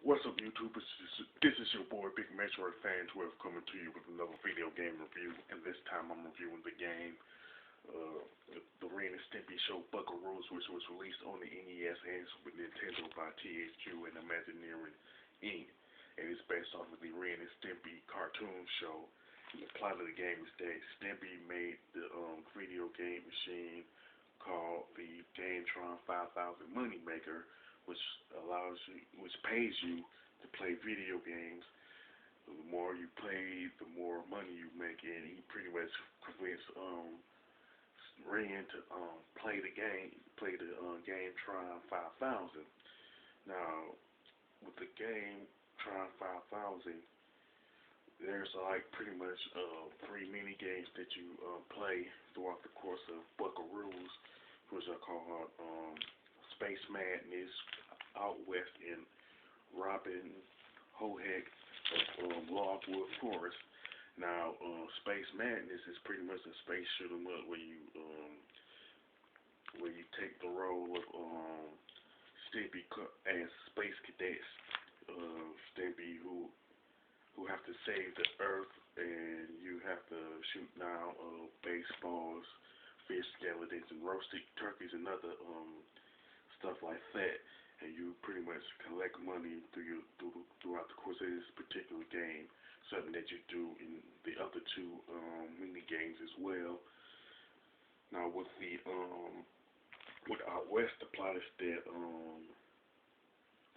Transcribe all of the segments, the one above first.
What's up, YouTube? This is your boy Big Metroid Fan 12 coming to you with another video game review, and this time I'm reviewing the game, the Ren and Stimpy Show Buckeroo, which was released on the NES and Super Nintendo by THQ and Imagineering Inc. And it's based off of the Ren and Stimpy cartoon show. And the plot of the game is that Stimpy made the video game machine called the Gametron 5000 Moneymaker, which pays you to play video games. The more you play, the more money you make, and he pretty much convinced Ren to play the Gametron 5000. Now, with the Gametron 5000, there's like pretty much 3 mini games that you play throughout the course of Buckaroos, which are called Space Madness, Out West, and Robin Hoheck of Logwood Forest. Now, Space Madness is pretty much a space shoot 'em up where you take the role of Stimpy as space cadets, Stimpy who have to save the Earth, and you have to shoot down baseballs, fish skeletons, and roasted turkeys and other stuff like that. And you pretty much collect money throughout the course of this particular game, something that you do in the other two mini games as well. Now with Out West, the plot is that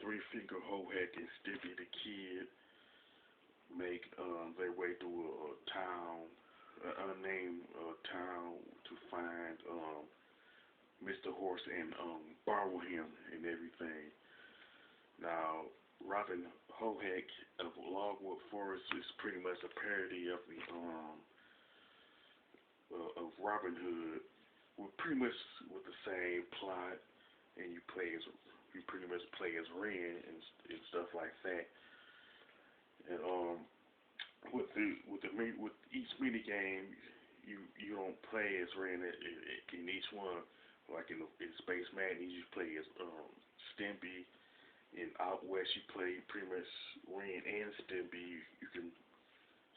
Three Finger Hoheck and Stimpy the Kid make their way through a town, an unnamed town, to find Mr. Horse and borrow him and everything. Now, Robin Hoheck of Logwood Forest is pretty much a parody of the of Robin Hood, pretty much with the same plot, and you pretty much play as Ren and stuff like that. And with each mini game, you don't play as Ren in each one. Like in Space Madness, you play as Stimpy. In Out West, you play pretty much Ren and Stimpy. You can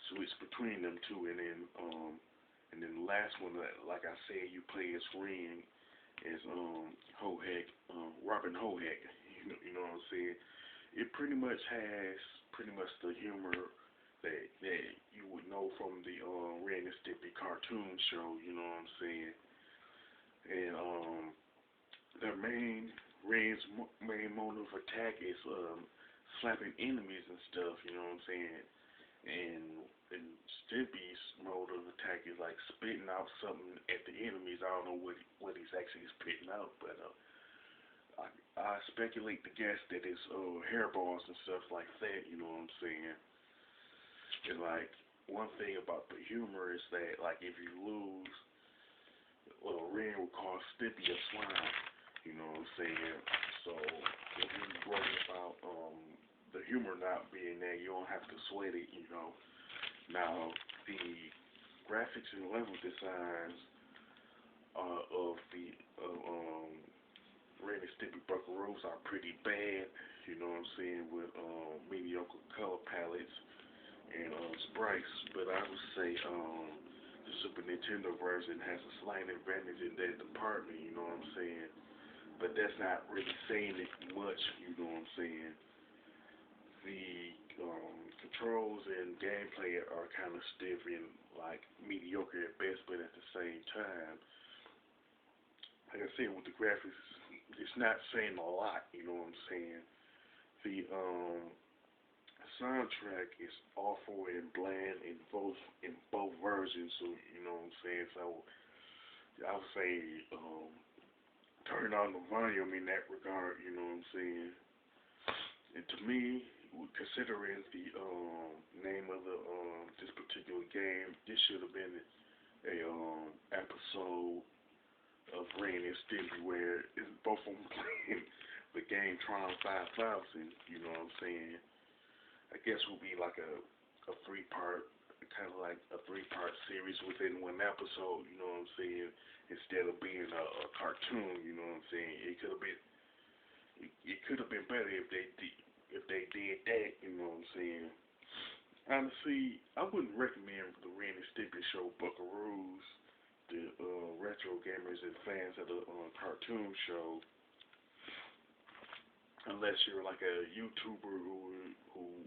switch between them two, and then the last one, like I said, you play as Ren, as Hoheck, Robin Hoheck. You know what I'm saying? It pretty much has the humor that you would know from the Ren and Stimpy cartoon show. You know what I'm saying? And Ren's main mode of attack is slapping enemies and stuff, you know what I'm saying? And Stimpy's mode of attack is like spitting out something at the enemies. I don't know what he's actually spitting out, but I speculate to guess that it's hairballs and stuff like that, you know what I'm saying? And like, one thing about the humor is that, like, if you lose, Ren will call Stimpy a swine, you know what I'm saying? So if you're worried about the humor not being there, you don't have to sweat it, you know. Now, the graphics and level designs of the Ren and Stimpy Buckaroos are pretty bad, you know what I'm saying, with mediocre color palettes and sprites, but I would say the Super Nintendo version has a slight advantage in that department, you know what I'm saying? But that's not really saying it much, you know what I'm saying? The controls and gameplay are kind of stiff and like mediocre at best, but at the same time, like I said, with the graphics, it's not saying a lot, you know what I'm saying? The soundtrack is awful and bland in both versions, so you know what I'm saying. So I would say turn on the volume in that regard, you know what I'm saying. And to me, considering the name of this particular game, this should have been a episode of Ren and Stimpy where it's both of them playing the Gametron 5000, you know what I'm saying. I guess it will be like a 3-part, kind of like a 3-part series within one episode, you know what I'm saying, instead of being a cartoon, you know what I'm saying. It could have been better if they did honestly, I wouldn't recommend the Ren and Stimpy Show, Buckaroos, the retro gamers and fans of the cartoon show, unless you're like a YouTuber who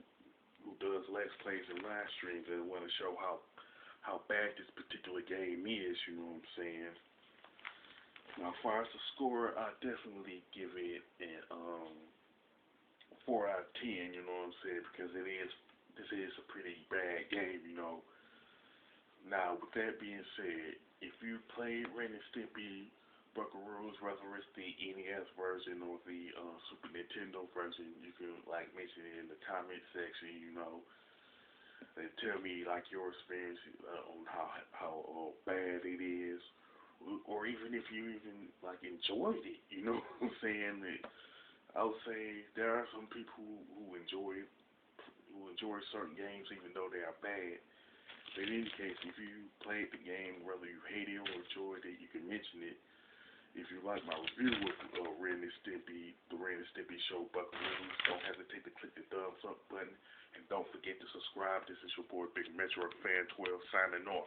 who does let's plays and live streams and want to show how bad this particular game is. You know what I'm saying? Now, as far as the score, I definitely give it an 4 out of 10. You know what I'm saying? Because this is a pretty bad game. You know. Now, with that being said, if you played Ren and Stimpy Buckaroos, whether it's the NES version or the Super Nintendo version, you can like mention it in the comment section. You know, and tell me like your experience on how bad it is, or even if you even like enjoyed it. You know what I'm saying? I would say there are some people who enjoy certain games even though they are bad. But in any case, if you played the game, whether you hated it or enjoyed it, you can mention it. If you like my review of Ren and Stimpy, the Ren and Stimpy Show, Buckaroos, don't hesitate to click the thumbs up button. And don't forget to subscribe. This is your boy, Big Metro Fan 12, signing off.